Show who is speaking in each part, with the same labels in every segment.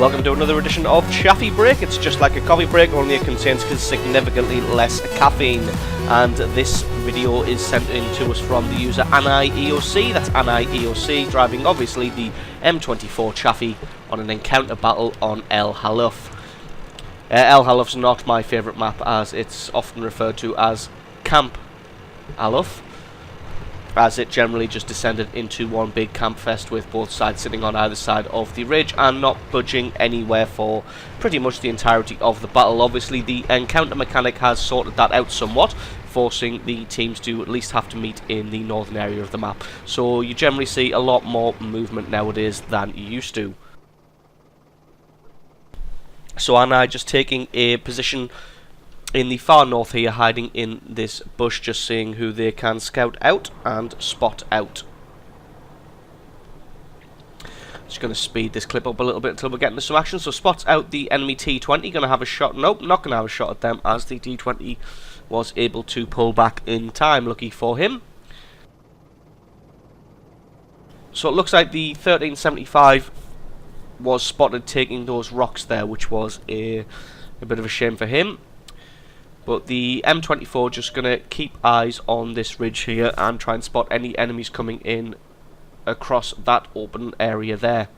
Speaker 1: welcome to another edition of Chaffee Break. It's just like a coffee break, only it contains significantly less caffeine. And this video is sent in to us from the user AnnaiEoC. That's AnnaiEoC, driving obviously the M24 Chaffee on an encounter battle on Halluf. Halluf's not my favourite map, as it's often referred to as Camp Halluf, as it generally just descended into one big camp fest with both sides sitting on either side of the ridge and not budging anywhere for pretty much the entirety of the battle. Obviously the encounter mechanic has sorted that out somewhat, forcing the teams to at least have to meet in the northern area of the map. So you generally see a lot more movement nowadays than you used to. So Annai just taking a position in the far north here, hiding in this bush, just seeing who they can scout out and spot out. Just going to speed this clip up a little bit until we get into some action. So spots out the enemy T20, going to have a shot. Nope, not going to have a shot at them, as the T20 was able to pull back in time. Lucky for him. So it looks like the 1375 was spotted taking those rocks there, which was a bit of a shame for him. But the M24 just going to keep eyes on this ridge here and try and spot any enemies coming in across that open area there.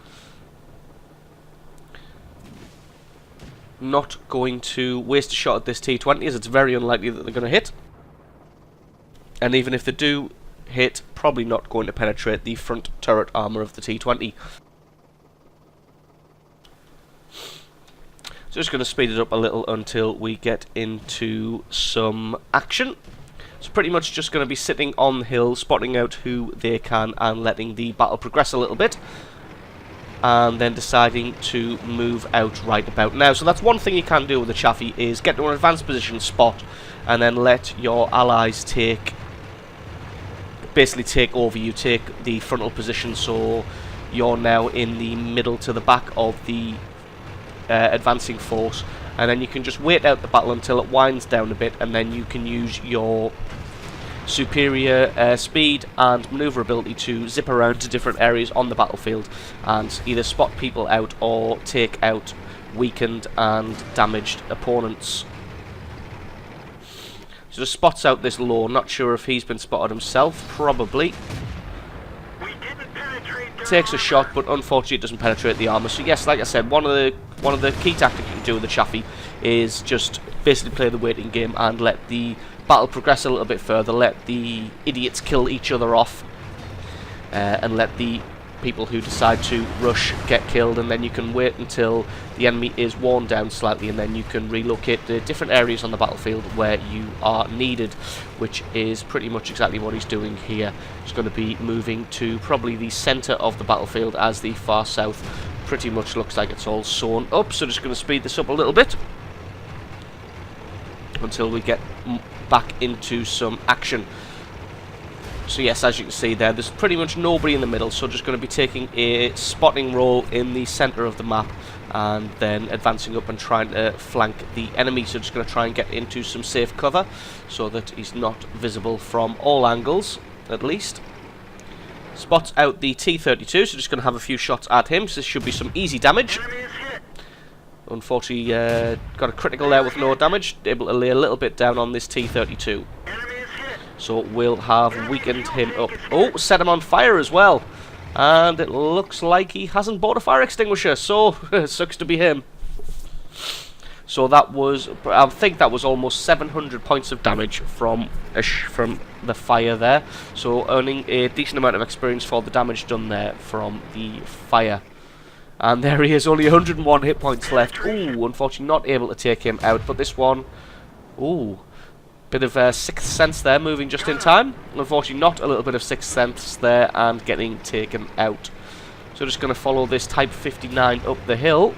Speaker 1: Not going to waste a shot at this T20, as it's very unlikely that they're going to hit. And even if they do hit, probably not going to penetrate the front turret armour of the T20. Just going to speed it up a little until we get into some action. So pretty much just going to be sitting on the hill, spotting out who they can and letting the battle progress a little bit, and then deciding to move out right about now. So that's one thing you can do with the Chaffee, is get to an advanced position, spot, and then let your allies basically take over you, take the frontal position, so you're now in the middle to the back of the advancing force, and then you can just wait out the battle until it winds down a bit, and then you can use your superior speed and maneuverability to zip around to different areas on the battlefield and either spot people out or take out weakened and damaged opponents. So just spots out this low. Not sure if he's been spotted himself. Probably. Takes a shot, but unfortunately it doesn't penetrate the armor. So yes, like I said, one of the key tactics you can do with the Chaffee is just basically play the waiting game and let the battle progress a little bit further, let the idiots kill each other off, and let the people who decide to rush get killed, and then you can wait until the enemy is worn down slightly, and then you can relocate to different areas on the battlefield where you are needed, which is pretty much exactly what he's doing here. He's going to be moving to probably the centre of the battlefield, as the far south pretty much looks like it's all sewn up. So just going to speed this up a little bit until we get back into some action. So yes, as you can see there's pretty much nobody in the middle, so just going to be taking a spotting role in the centre of the map and then advancing up and trying to flank the enemy. So just going to try and get into some safe cover so that he's not visible from all angles, at least. Spots out the T32, so just going to have a few shots at him. So this should be some easy damage. Unfortunately, got a critical there with no damage, able to lay a little bit down on this T32. So we'll have weakened him up. Oh, set him on fire as well. And it looks like he hasn't bought a fire extinguisher, so sucks to be him. So that was, I think that was almost 700 points of damage from the fire there. So earning a decent amount of experience for the damage done there from the fire. And there he is, only 101 hit points left. Ooh, unfortunately not able to take him out, but this one, ooh. Bit of sixth sense there, moving just in time. Unfortunately not a little bit of sixth sense there and getting taken out. So just going to follow this Type 59 up the hill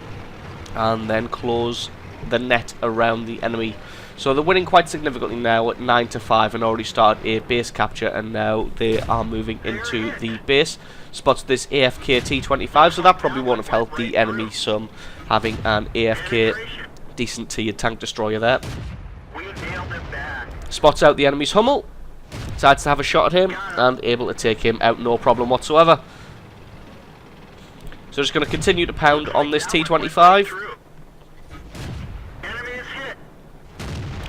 Speaker 1: and then close the net around the enemy. So they're winning quite significantly now at 9-5 and already started a base capture, and now they are moving into the base. Spots this AFK T25, so that probably won't have helped the enemy some, having an AFK decent tiered tank destroyer there. Spots out the enemy's Hummel, decides to have a shot at him, and able to take him out no problem whatsoever. So So just going to continue to pound on this T-25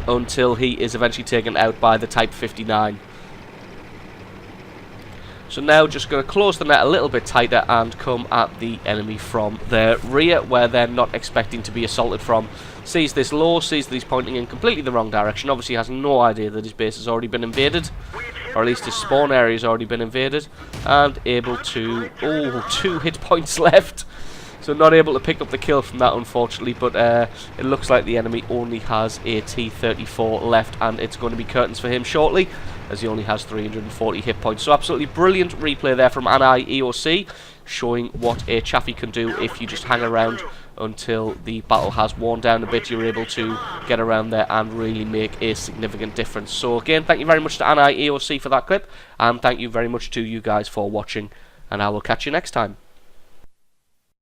Speaker 1: until he is eventually taken out by the Type 59. So now just going to close the net a little bit tighter and come at the enemy from their rear, where they're not expecting to be assaulted from. Sees this low, sees that he's pointing in completely the wrong direction, obviously has no idea that his base has already been invaded, or at least his spawn area has already been invaded, and able to... oh, 2 hit points left. So not able to pick up the kill from that, unfortunately, but it looks like the enemy only has a T-34 left, and it's going to be curtains for him shortly, as he only has 340 hit points. So absolutely brilliant replay there from AnnaiEoC, showing what a Chaffee can do if you just hang around until the battle has worn down a bit. You're able to get around there and really make a significant difference. So again, thank you very much to AnnaiEoC for that clip, and thank you very much to you guys for watching, and I will catch you next time.